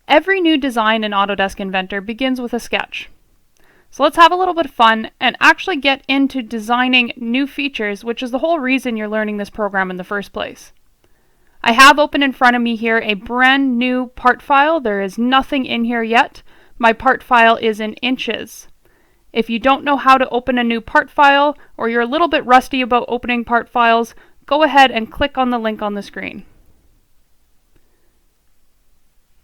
Every new design in Autodesk Inventor begins with a sketch. So let's have a little bit of fun and actually get into designing new features, which is the whole reason you're learning this program in the first place. I have open in front of me here a brand new part file. There is nothing in here yet. My part file is in inches. If you don't know how to open a new part file, or you're a little bit rusty about opening part files, go ahead and click on the link on the screen.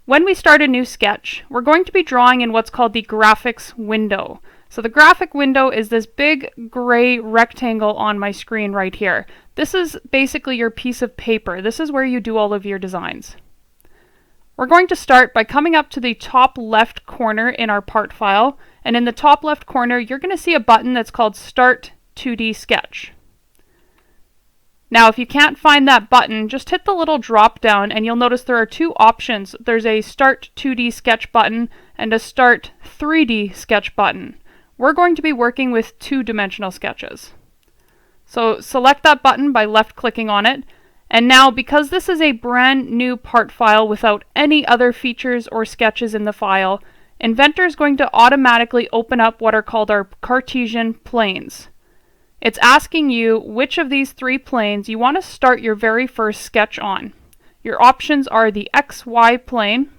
When we start a new sketch, we're going to be drawing in what's called the graphics window. So the graphic window is this big gray rectangle on my screen right here. This is basically your piece of paper. This is where you do all of your designs. We're going to start by coming up to the top left corner in our part file, and in the top left corner you're going to see a button that's called Start 2D Sketch. Now if you can't find that button, just hit the little drop down and you'll notice there are two options. There's a Start 2D Sketch button and a Start 3D Sketch button. We're going to be working with two-dimensional sketches. So select that button by left-clicking on it, and now because this is a brand new part file without any other features or sketches in the file, Inventor is going to automatically open up what are called our Cartesian Planes. It's asking you which of these three planes you want to start your very first sketch on. Your options are the XY plane,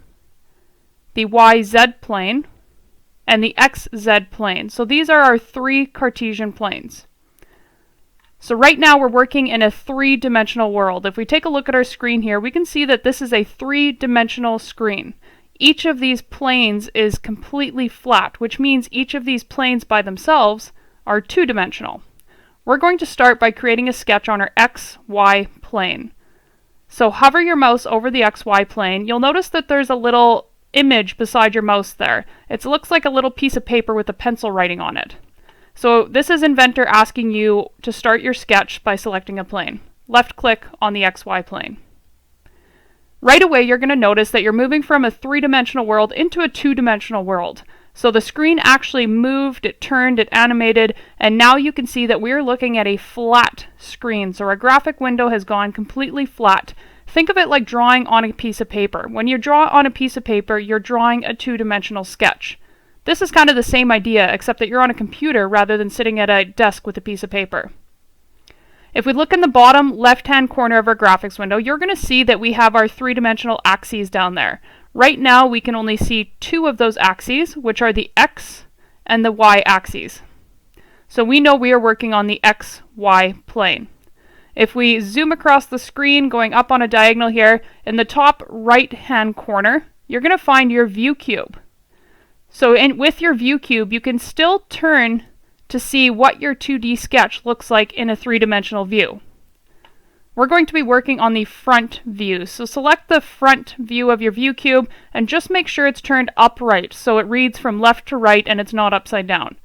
the YZ plane, and the XZ plane. So these are our three Cartesian planes. So right now we're working in a three-dimensional world. If we take a look at our screen here, we can see that this is a three-dimensional screen. Each of these planes is completely flat, which means each of these planes by themselves are two-dimensional. We're going to start by creating a sketch on our XY plane. So hover your mouse over the XY plane. You'll notice that there's a little image beside your mouse there. It looks like a little piece of paper with a pencil writing on it. So this is Inventor asking you to start your sketch by selecting a plane. Left click on the XY plane. Right away you're going to notice that you're moving from a three-dimensional world into a two-dimensional world. So the screen actually moved, it turned, it animated, and now you can see that we're looking at a flat screen. So our graphic window has gone completely flat. Think of it like drawing on a piece of paper. When you draw on a piece of paper, you're drawing a two-dimensional sketch. This is kind of the same idea, except that you're on a computer rather than sitting at a desk with a piece of paper. If we look in the bottom left-hand corner of our graphics window, you're going to see that we have our three-dimensional axes down there. Right now we can only see two of those axes, which are the X and the Y axes. So we know we are working on the XY plane. If we zoom across the screen, going up on a diagonal here, in the top right-hand corner, you're going to find your view cube. So with your view cube, you can still turn to see what your 2D sketch looks like in a three-dimensional view. We're going to be working on the front view. So select the front view of your view cube and just make sure it's turned upright so it reads from left to right and it's not upside down.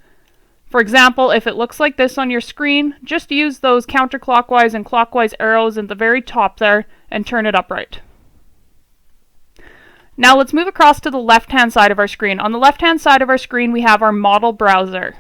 For example, if it looks like this on your screen, just use those counterclockwise and clockwise arrows at the very top there and turn it upright. Now let's move across to the left-hand side of our screen. On the left-hand side of our screen we have our model browser.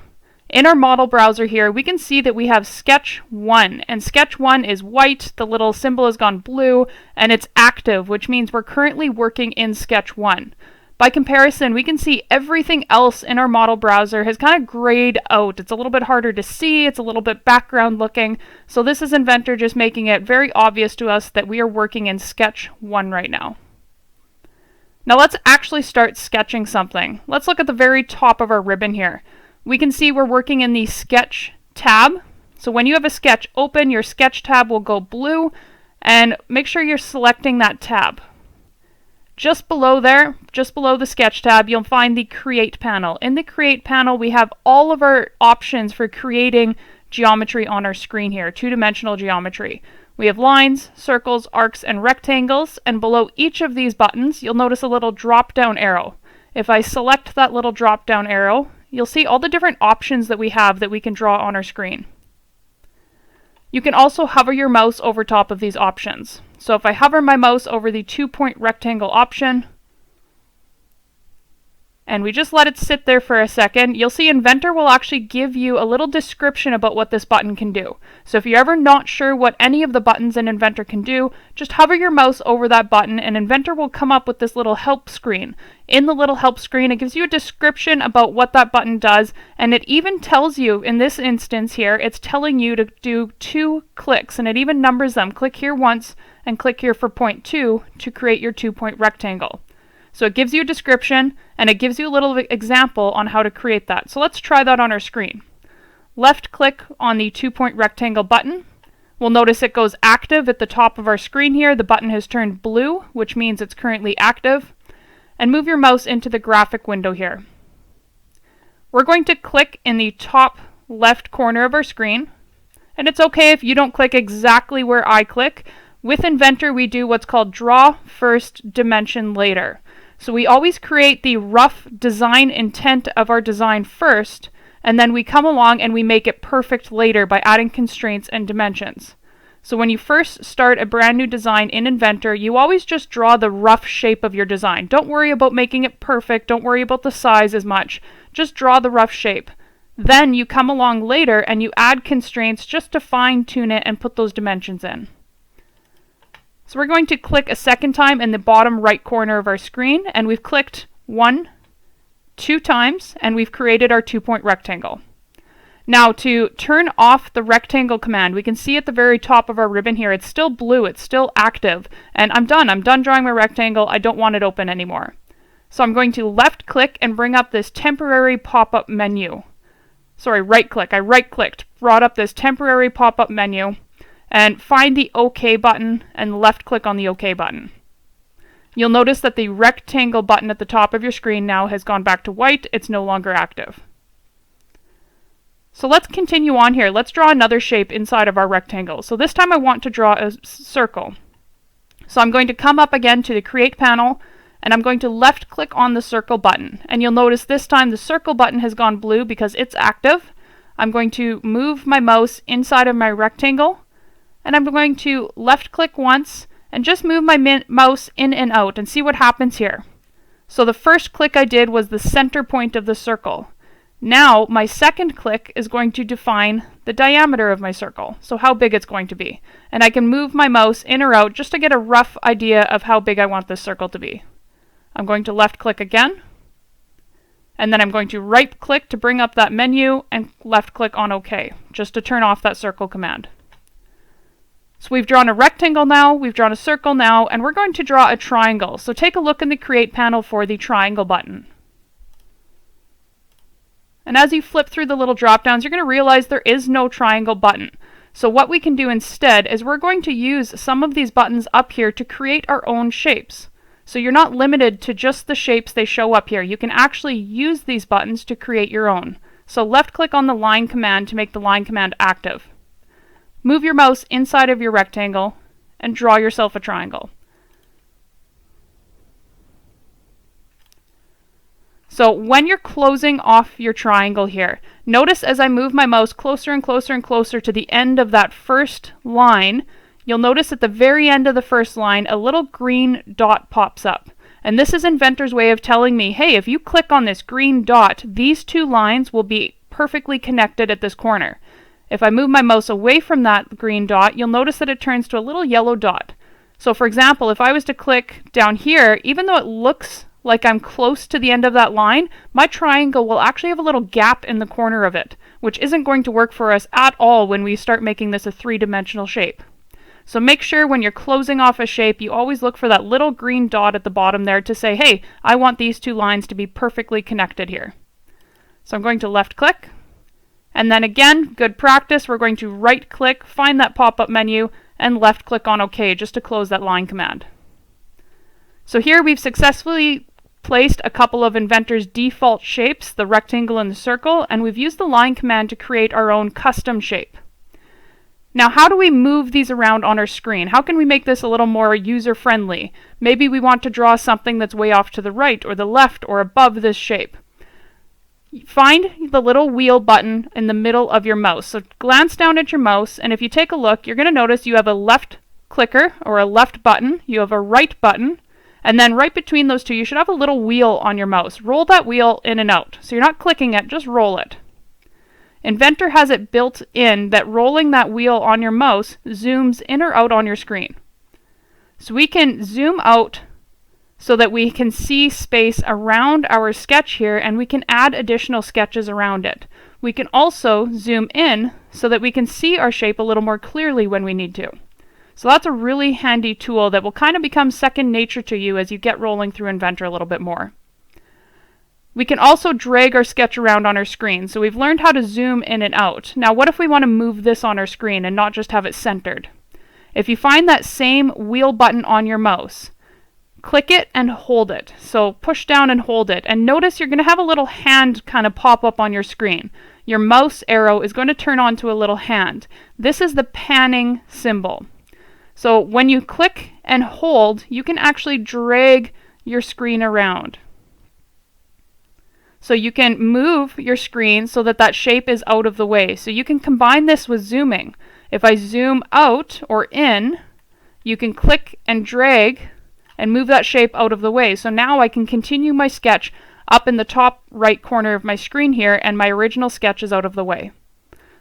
In our model browser here, we can see that we have Sketch 1, and Sketch 1 is white, the little symbol has gone blue, and it's active, which means we're currently working in Sketch 1. By comparison, we can see everything else in our model browser has kind of grayed out. It's a little bit harder to see, it's a little bit background looking, so this is Inventor just making it very obvious to us that we are working in Sketch 1 right now. Now let's actually start sketching something. Let's look at the very top of our ribbon here. We can see we're working in the Sketch tab. So when you have a sketch open, your Sketch tab will go blue, and make sure you're selecting that tab. Just below there, just below the Sketch tab, you'll find the Create panel. In the Create panel, we have all of our options for creating geometry on our screen here, two-dimensional geometry. We have lines, circles, arcs, and rectangles, and below each of these buttons, you'll notice a little drop-down arrow. If I select that little drop-down arrow, you'll see all the different options that we have that we can draw on our screen. You can also hover your mouse over top of these options. So if I hover my mouse over the 2-point rectangle option and we just let it sit there for a second, you'll see Inventor will actually give you a little description about what this button can do. So if you're ever not sure what any of the buttons in Inventor can do, just hover your mouse over that button and Inventor will come up with this little help screen. In the little help screen, it gives you a description about what that button does, and it even tells you, in this instance here, it's telling you to do 2 clicks, and it even numbers them. Click here once and click here for point 2 to create your 2-point rectangle. So it gives you a description and it gives you a little example on how to create that. So let's try that on our screen. Left click on the 2-point rectangle button. We'll notice it goes active at the top of our screen here. The button has turned blue, which means it's currently active. And move your mouse into the graphic window here. We're going to click in the top left corner of our screen. And it's okay if you don't click exactly where I click. With Inventor, we do what's called draw first, dimension later. So we always create the rough design intent of our design first, and then we come along and we make it perfect later by adding constraints and dimensions. So when you first start a brand new design in Inventor, you always just draw the rough shape of your design. Don't worry about making it perfect, don't worry about the size as much, just draw the rough shape. Then you come along later and you add constraints just to fine tune it and put those dimensions in. So we're going to click a second time in the bottom right corner of our screen, and we've clicked 1, 2 times, and we've created our 2-point rectangle. Now to turn off the rectangle command, we can see at the very top of our ribbon here, it's still blue, it's still active, and I'm done drawing my rectangle, I don't want it open anymore. So I'm going to left click and bring up this temporary pop-up menu. Sorry, right click, I right clicked, brought up this temporary pop-up menu, and find the OK button and left click on the OK button. You'll notice that the rectangle button at the top of your screen now has gone back to white, it's no longer active. So let's continue on here. Let's draw another shape inside of our rectangle. So this time I want to draw a circle. So I'm going to come up again to the Create panel, and I'm going to left click on the circle button. And you'll notice this time the circle button has gone blue because it's active. I'm going to move my mouse inside of my rectangle, and I'm going to left click once and just move my mouse in and out and see what happens here. So the first click I did was the center point of the circle. Now my second click is going to define the diameter of my circle, so how big it's going to be. And I can move my mouse in or out just to get a rough idea of how big I want this circle to be. I'm going to left click again, and then I'm going to right click to bring up that menu and left click on OK, just to turn off that circle command. So we've drawn a rectangle now, we've drawn a circle now, and we're going to draw a triangle. So take a look in the Create panel for the triangle button. And as you flip through the little drop downs, you're going to realize there is no triangle button. So what we can do instead is we're going to use some of these buttons up here to create our own shapes. So you're not limited to just the shapes they show up here. You can actually use these buttons to create your own. So left click on the line command to make the line command active. Move your mouse inside of your rectangle and draw yourself a triangle. So when you're closing off your triangle here, notice as I move my mouse closer and closer and closer to the end of that first line, you'll notice at the very end of the first line, a little green dot pops up. And this is Inventor's way of telling me, hey, if you click on this green dot, these 2 lines will be perfectly connected at this corner. If I move my mouse away from that green dot, you'll notice that it turns to a little yellow dot. So for example, if I was to click down here, even though it looks like I'm close to the end of that line, my triangle will actually have a little gap in the corner of it, which isn't going to work for us at all when we start making this a 3-dimensional shape. So make sure when you're closing off a shape, you always look for that little green dot at the bottom there to say, hey, I want these 2 lines to be perfectly connected here. So I'm going to left click. And then again, good practice, we're going to right click, find that pop-up menu, and left click on OK just to close that line command. So here we've successfully placed a couple of Inventor's default shapes, the rectangle and the circle, and we've used the line command to create our own custom shape. Now how do we move these around on our screen? How can we make this a little more user-friendly? Maybe we want to draw something that's way off to the right or the left or above this shape. Find the little wheel button in the middle of your mouse. So glance down at your mouse, and if you take a look, you're going to notice you have a left clicker or a left button, you have a right button, And then right between those two, you should have a little wheel on your mouse. Roll that wheel in and out. So you're not clicking it, just roll it. Inventor has it built in that rolling that wheel on your mouse zooms in or out on your screen. So we can zoom out so that we can see space around our sketch here, and we can add additional sketches around it. We can also zoom in so that we can see our shape a little more clearly when we need to. So that's a really handy tool that will kind of become second nature to you as you get rolling through Inventor a little bit more. We can also drag our sketch around on our screen. So we've learned how to zoom in and out. Now what if we want to move this on our screen and not just have it centered? If you find that same wheel button on your mouse, click it and hold it. So push down and hold it. And notice you're going to have a little hand kind of pop up on your screen. Your mouse arrow is going to turn on to a little hand. This is the panning symbol. So when you click and hold, you can actually drag your screen around. So you can move your screen so that that shape is out of the way. So you can combine this with zooming. If I zoom out or in, you can click and drag and move that shape out of the way. So now I can continue my sketch up in the top right corner of my screen here, and my original sketch is out of the way.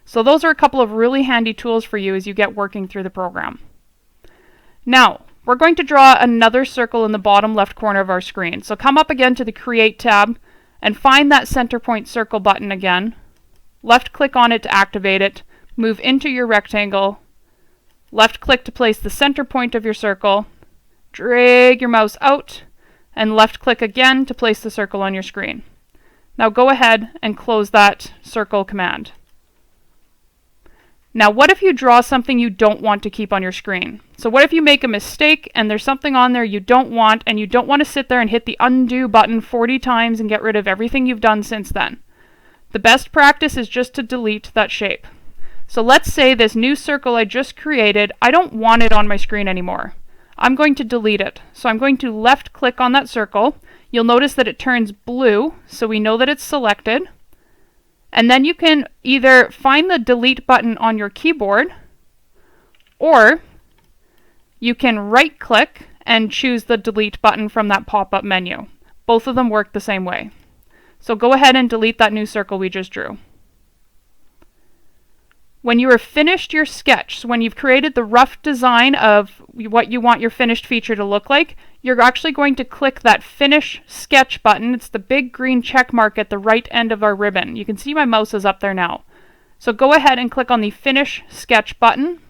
So those are a couple of really handy tools for you as you get working through the program. Now, we're going to draw another circle in the bottom left corner of our screen. So come up again to the Create tab and find that center point circle button again. Left click on it to activate it. Move into your rectangle. Left click to place the center point of your circle. Drag your mouse out and left click again to place the circle on your screen. Now go ahead and close that circle command. Now what if you draw something you don't want to keep on your screen? So what if you make a mistake and there's something on there you don't want, and you don't want to sit there and hit the undo button 40 times and get rid of everything you've done since then? The best practice is just to delete that shape. So let's say this new circle I just created, I don't want it on my screen anymore. I'm going to delete it. So I'm going to left click on that circle. You'll notice that it turns blue, so we know that it's selected. And then you can either find the delete button on your keyboard, or you can right click and choose the delete button from that pop-up menu. Both of them work the same way. So go ahead and delete that new circle we just drew. When you are finished your sketch, so when you've created the rough design of what you want your finished feature to look like, you're actually going to click that Finish Sketch button. It's the big green check mark at the right end of our ribbon. You can see my mouse is up there now. So go ahead and click on the Finish Sketch button.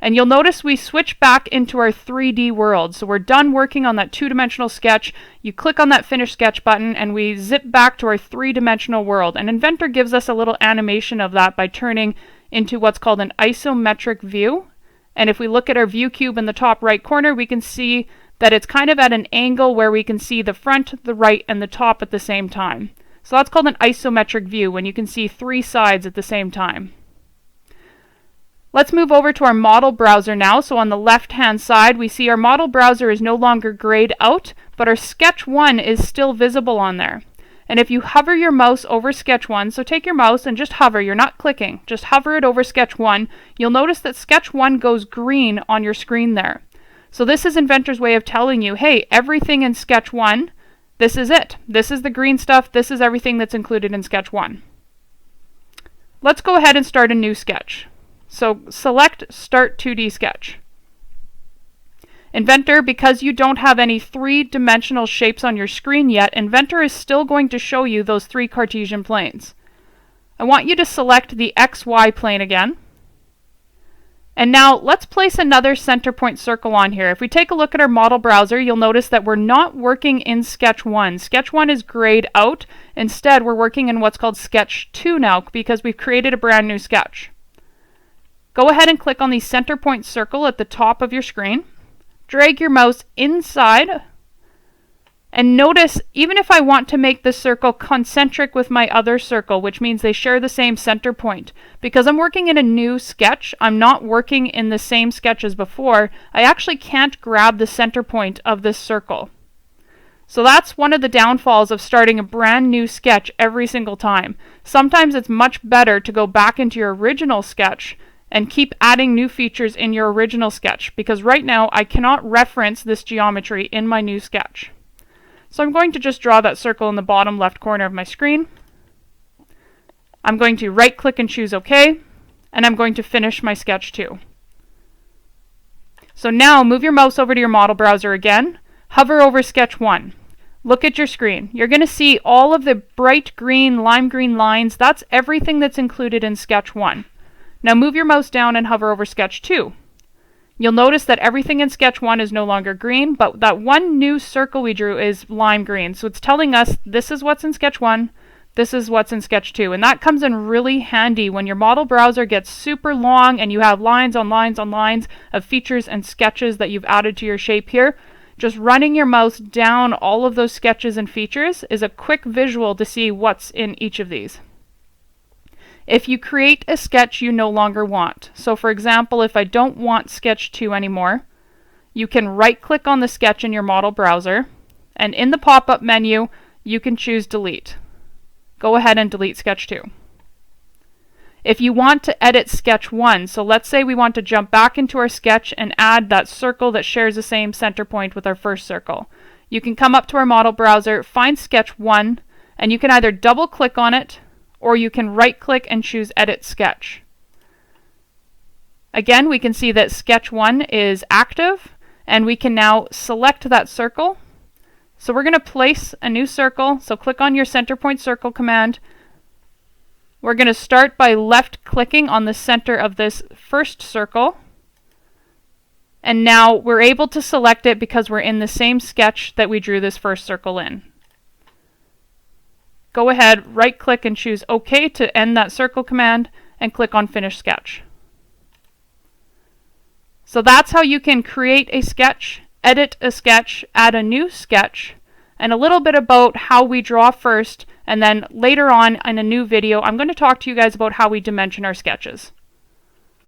And you'll notice we switch back into our 3D world. So we're done working on that two-dimensional sketch. You click on that Finish Sketch button and we zip back to our three-dimensional world. And Inventor gives us a little animation of that by turning into what's called an isometric view. And if we look at our view cube in the top right corner, we can see that it's kind of at an angle where we can see the front, the right, and the top at the same time. So that's called an isometric view, when you can see three sides at the same time. Let's move over to our model browser now. So on the left-hand side, we see our model browser is no longer grayed out, but our Sketch 1 is still visible on there. And if you hover your mouse over Sketch 1, so take your mouse and just hover, you're not clicking, just hover it over Sketch 1, you'll notice that Sketch 1 goes green on your screen there. So this is Inventor's way of telling you, hey, everything in Sketch 1, this is it. This is the green stuff, this is everything that's included in Sketch 1. Let's go ahead and start a new sketch. So select Start 2D Sketch. Inventor, because you don't have any three-dimensional shapes on your screen yet, Inventor is still going to show you those three Cartesian planes. I want you to select the XY plane again. And now let's place another center point circle on here. If we take a look at our model browser, you'll notice that we're not working in Sketch 1. Sketch 1 is grayed out. Instead, we're working in what's called Sketch 2 now, because we've created a brand new sketch. Go ahead and click on the center point circle at the top of your screen. Drag your mouse inside. And notice, even if I want to make this circle concentric with my other circle, which means they share the same center point, because I'm working in a new sketch, I'm not working in the same sketch as before, I actually can't grab the center point of this circle. So that's one of the downfalls of starting a brand new sketch every single time. Sometimes it's much better to go back into your original sketch and keep adding new features in your original sketch, because right now I cannot reference this geometry in my new sketch. So I'm going to just draw that circle in the bottom left corner of my screen. I'm going to right click and choose OK, and I'm going to finish my sketch too. So now move your mouse over to your model browser again, hover over sketch 1. Look at your screen. You're going to see all of the bright green, lime green lines. That's everything that's included in sketch 1. Now move your mouse down and hover over sketch 2. You'll notice that everything in sketch 1 is no longer green, but that one new circle we drew is lime green. So it's telling us this is what's in sketch 1, this is what's in sketch 2. And that comes in really handy when your model browser gets super long and you have lines on lines on lines of features and sketches that you've added to your shape here. Just running your mouse down all of those sketches and features is a quick visual to see what's in each of these. If you create a sketch you no longer want, so for example, if I don't want sketch 2 anymore, you can right click on the sketch in your model browser, and in the pop-up menu you can choose delete. Go ahead and delete sketch 2. If you want to edit sketch 1, so let's say we want to jump back into our sketch and add that circle that shares the same center point with our first circle, you can come up to our model browser, find sketch 1, and you can either double click on it or you can right click and choose edit sketch. Again, we can see that sketch 1 is active, and we can now select that circle. So we're going to place a new circle, so click on your center point circle command. We're going to start by left clicking on the center of this first circle, and now we're able to select it because we're in the same sketch that we drew this first circle in. Go ahead, right click and choose OK to end that circle command, and click on Finish Sketch. So that's how you can create a sketch, edit a sketch, add a new sketch, and a little bit about how we draw first, and then later on in a new video I'm going to talk to you guys about how we dimension our sketches.